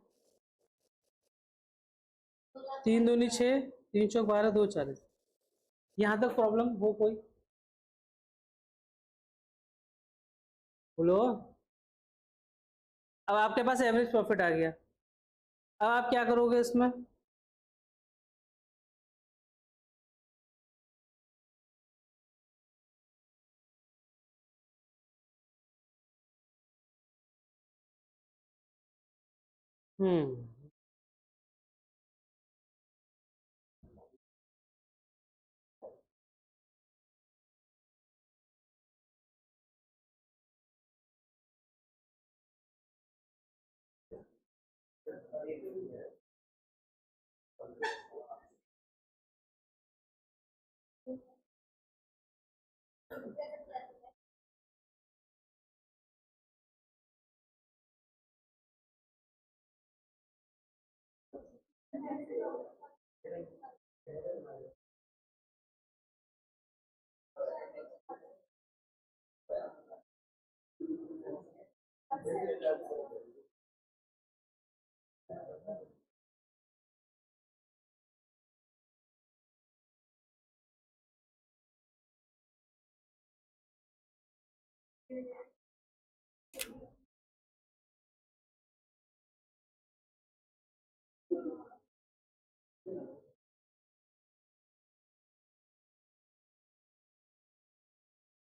3 दूनी 6, 3 चौक 12, 2,40। यहाँ तक प्रॉब्लम हो कोई? बोलो। अब आपके पास एवरेज प्रॉफिट आ गया। अब आप क्या करोगे इसमें? हम्म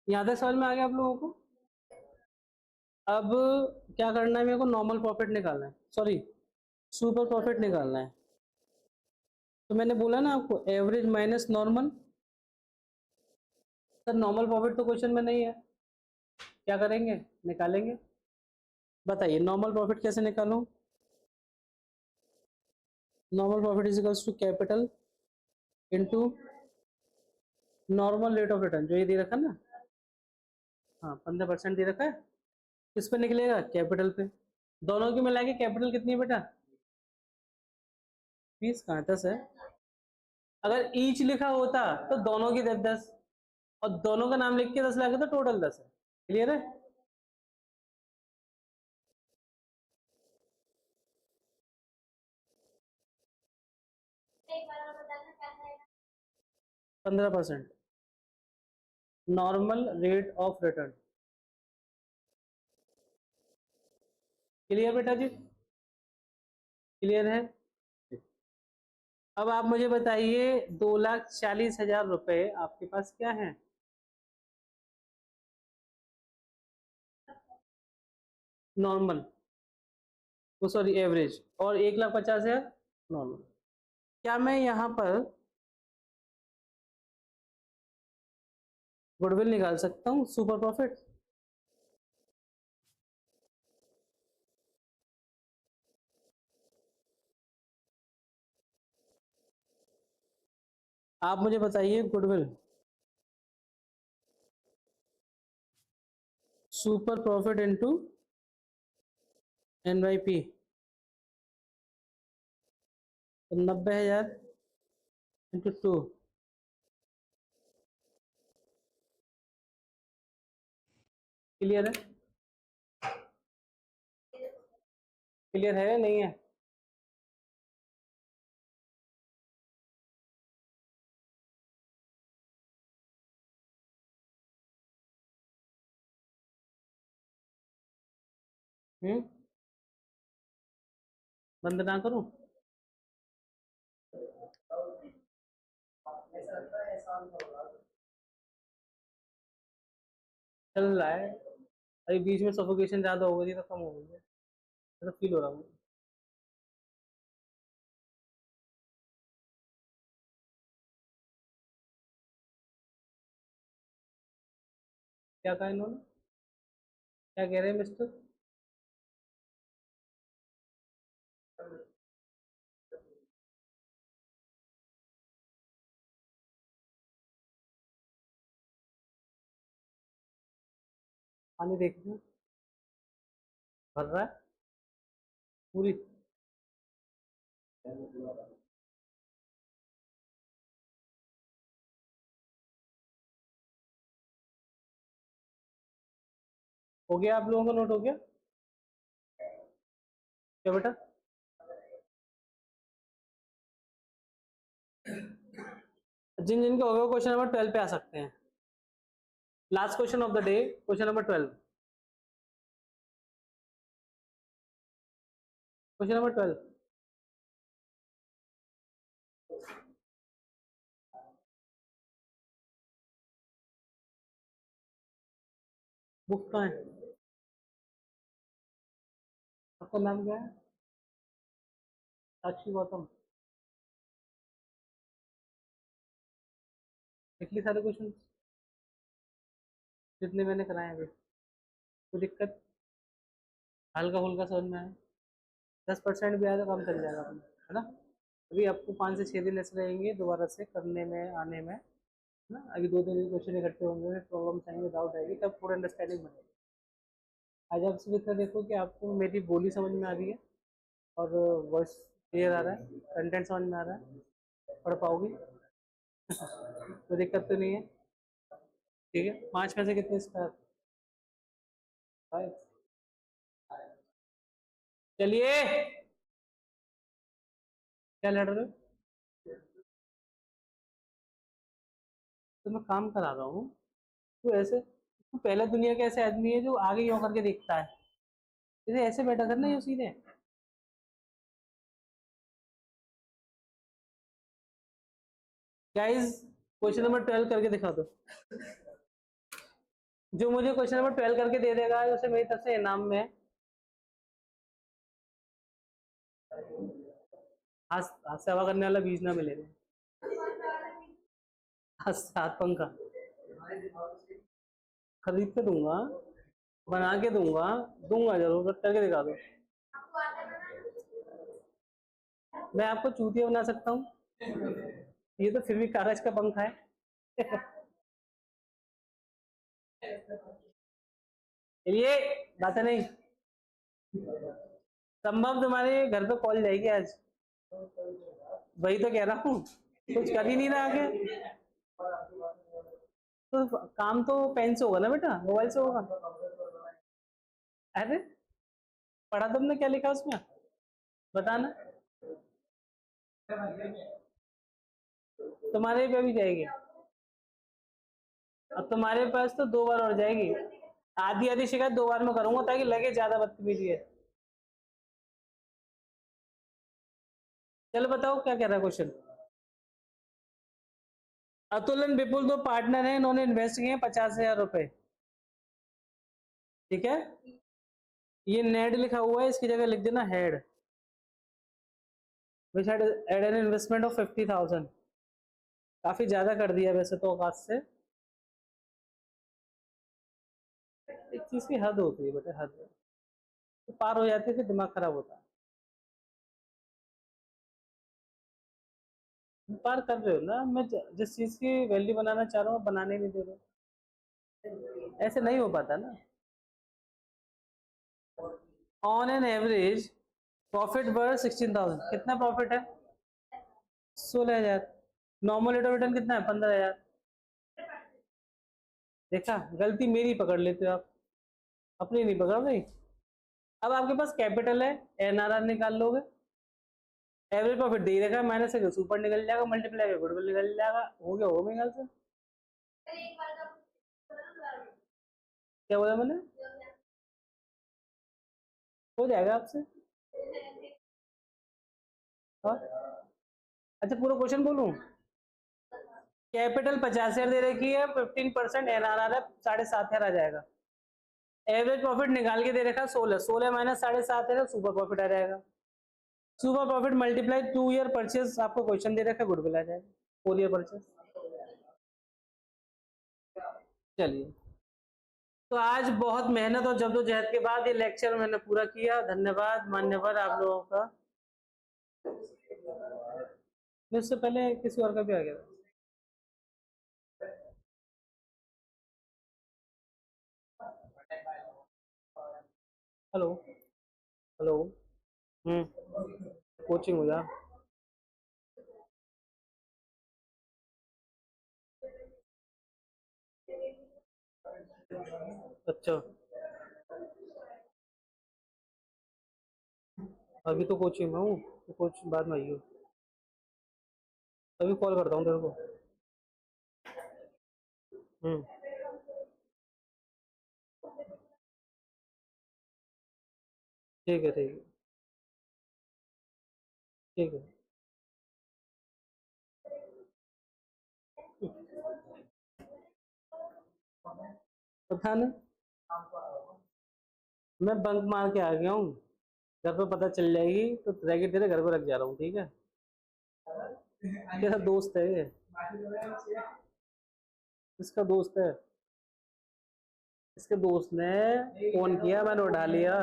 यहाँ तक समझ में आ गया आप लोगों को? अब क्या करना है, मेरे को नॉर्मल प्रॉफिट निकालना है, सॉरी सुपर प्रॉफिट निकालना है। तो मैंने बोला ना आपको average minus normal. Sir normal profit तो क्वेश्चन में नहीं है, क्या करेंगे, निकालेंगे। बताइए नॉर्मल प्रॉफिट कैसे निकालूं? Normal profit is equals to capital into normal rate of return, जो ये दे रखा ना, हाँ 15% दे रखा है। किस पे निकलेगा? कैपिटल पे। दोनों की मिला के कैपिटल कितनी है बेटा? 20 कहाँ 10 है। अगर ईच लिखा होता तो दोनों की 10 10, और दोनों का नाम लिख के 10 लाके तो टोटल 10 है। क्लियर है? एक बार और बताना क्या है? 15% normal rate of return. Clear बेटा जी? क्लियर है? अब आप मुझे बताइए 2,40,000 रुपए आपके पास क्या है? नॉर्मल, वो सॉरी एवरेज, और 1,50,000 नॉर्मल। क्या मैं यहाँ पर गुडविल निकाल सकता हूँ, सुपर प्रॉफिट? आप मुझे बताइए goodwill super profit into NYP, तो 90,000 इंटू 2। क्लियर है? क्लियर है या नहीं है? बंद ना करूं? चल रहा है, अभी बीच में सफोकेशन ज्यादा हो गई थी तो कम हो गई है, ऐसा फील हो रहा है मुझे। क्या कहा इन्होंने? क्या कह रहे हैं मिस्टर? पानी देखना भर रहा है पूरी। हो गया? आप लोगों को नोट हो गया क्या बेटा? जिन जिनके हो गए क्वेश्चन नंबर 12 पे आ सकते हैं। Last question of the day, question number 12। Question number 12। Book कहाँ है? आपका नाम क्या है? साक्षी गौतम। लिख ली सारे क्वेश्चन जितने मैंने कराए हैं अभी? कोई दिक्कत? हल्का फुल्का समझ में आया? 10% भी आया तो काम चल जाएगा अपना, है ना? अभी आपको 5 से 6 दिन ऐसे रहेंगे दोबारा से करने में, आने में, है ना? अभी 2 दिन क्वेश्चन इकट्ठे होंगे, प्रॉब्लम्स आएंगे, डाउट आएगी, तब थोड़ा अंडरस्टैंडिंग बनेगी। आज आप सिर्फ इतना देखो कि आपको मेरी बोली समझ में आ रही है और वॉइस क्लियर आ रहा है, कंटेंट समझ में आ रहा है, पढ़ पाओगी? कोई दिक्कत तो नहीं है? ठीक है, 5 में से कितने स्टार? 5। चलिए, क्या लड़ रहे हो? तो मैं काम करा रहा हूँ। तो ऐसे तो पहला दुनिया का ऐसे आदमी है जो आगे यूं करके देखता है, इसे ऐसे बैठा करना यूं सीधे। गाइस, क्वेश्चन नंबर 12 करके दिखा दो। जो मुझे क्वेश्चन नंबर 12 करके दे देगा उसे मेरी तरफ से इनाम में हाथ हाथ से हवा करने वाला बीज ना मिलेगा। हाथ पंखा खरीद के दूंगा, बना के दूंगा, दूंगा जरूर, बट करके दिखा दो। मैं आपको चूतिया बना सकता हूँ, ये तो फिर भी कागज का पंखा है। ये बात नहीं, संभव तुम्हारे घर पे कॉल जाएगी आज। वही तो कह रहा हूँ, कुछ कर ही नहीं रहा आगे। तो काम तो पेन से होगा ना बेटा, मोबाइल से होगा? अरे, पढ़ा तुमने, क्या लिखा उसमें बताना। तुम्हारे पे भी जाएगी, अब तुम्हारे पास तो 2 बार और जाएगी। आधी आधी शिकायत 2 बार में करूंगा ताकि लगे ज्यादा बदतमीजी है। चलो बताओ क्या कह रहा है क्वेश्चन। अतुल एंड विपुल दो पार्टनर हैं, इन्होंने इन्वेस्ट किए 50,000 रुपए। ठीक है, ये नेड लिखा हुआ है, इसकी जगह लिख देना head, which had an investment of 50,000। काफी ज्यादा कर दिया वैसे तो औकात से। एक चीज की हद होती है बेटा, हद तो पार हो जाती है फिर दिमाग खराब होता है। पार कर रहे हो ना, मैं जिस चीज की वैल्यू बनाना चाह रहा हूँ बनाने नहीं दे रहे हो। ऐसे नहीं हो पाता ना। ऑन एन एवरेज प्रॉफिट वर 16,000, कितना प्रॉफिट है? 16,000। नॉर्मल रेट ऑफ रिटर्न कितना है? 15,000। देखा, गलती मेरी पकड़ लेते हो आप, अपनी नहीं पकड़ रही। अब आपके पास कैपिटल है, एनआरआर निकाल लोगे, एवरेज प्रॉफिट दे रखा है, माइनस से सुपर निकल जाएगा, मल्टीप्लाई का गुडविल निकल जाएगा, हो गया, हो मेरे ख्याल से। क्या बोला मैंने? हो जाएगा आपसे। और अच्छा, पूरा क्वेश्चन बोलूं? कैपिटल 50,000 दे रखी है, 15% एनआरआर है, 7,500 आ जाएगा। एवरेज प्रॉफिट निकाल के दे रखा है 16, 16 माइनस 7,500 है तो सुपर प्रॉफिट आ जाएगा। Super profit multiply 2 year purchase, आपको क्वेश्चन दे रखा है, गुडविल आ जाएगा, 4 ईयर परचेज। चलिए, तो आज बहुत मेहनत और जद्दोजहद के बाद ये लेक्चर मैंने पूरा किया। धन्यवाद, मान्यवर आप लोगों का। मैं इससे पहले किसी और का भी आ गया था। Hello, hello. कोचिंग हो जा। अच्छा, अभी तो कोचिंग में हूँ, तो कोच बाद में आइयो। अभी कॉल करता हूँ तेरे को। हम्म। ठीक है, ठीक है, ठीक है। पता नहीं, मैं बंक मार के आ गया हूँ, घर पे पता चल जाएगी तो रैकेट तेरे घर पे रख जा रहा हूँ, ठीक है? तेरा दोस्त है ये, इसका दोस्त है, इसके दोस्त ने फोन किया, मैंने उठा लिया।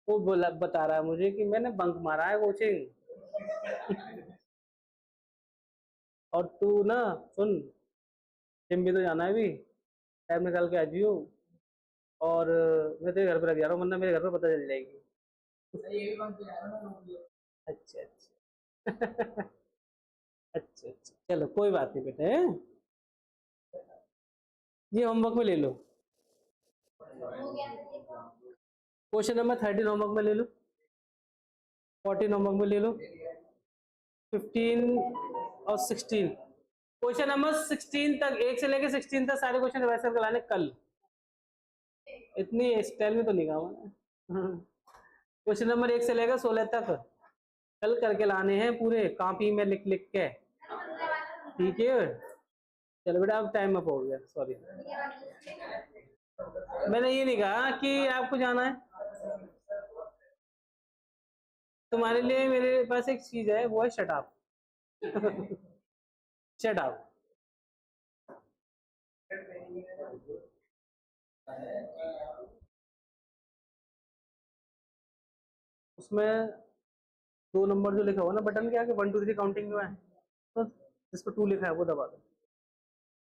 वो बोला, बता रहा है मुझे कि मैंने बंक मारा है कोचिंग। और तू ना, सुन, जिम भी तो जाना है भी, टाइम निकाल के आ जियो। और मैं तेरे घर पे रख जा रहा हूँ, वरना मेरे घर पे पता चल जाएगी। अच्छा, अच्छा। अच्छा अच्छा, चलो कोई बात नहीं बेटा है। ये होमवर्क में ले लो। क्वेश्चन नंबर 13 होमवर्क में ले लो, 14 होमवर्क में ले लो, 15 और 16। क्वेश्चन नंबर 16 तक, 1 से लेके 16 तक सारे क्वेश्चन रिवाइज करके लाने कल। इतनी स्टाइल में तो नहीं कहा मैंने। क्वेश्चन नंबर 1 से लेकर 16 तक कल करके लाने हैं पूरे, कॉपी में लिख लिख के, ठीक है। चलो बेटा अब टाइम अप हो गया, सॉरी। मैंने ये नहीं कहा कि आपको जाना है, तुम्हारे लिए मेरे पास एक चीज है, वो है शट अप। Shut up. उसमें 2 नंबर जो लिखा हुआ ना बटन के आगे, 1 2 3 काउंटिंग में है, तो जिस पर 2 लिखा है वो दबा दो।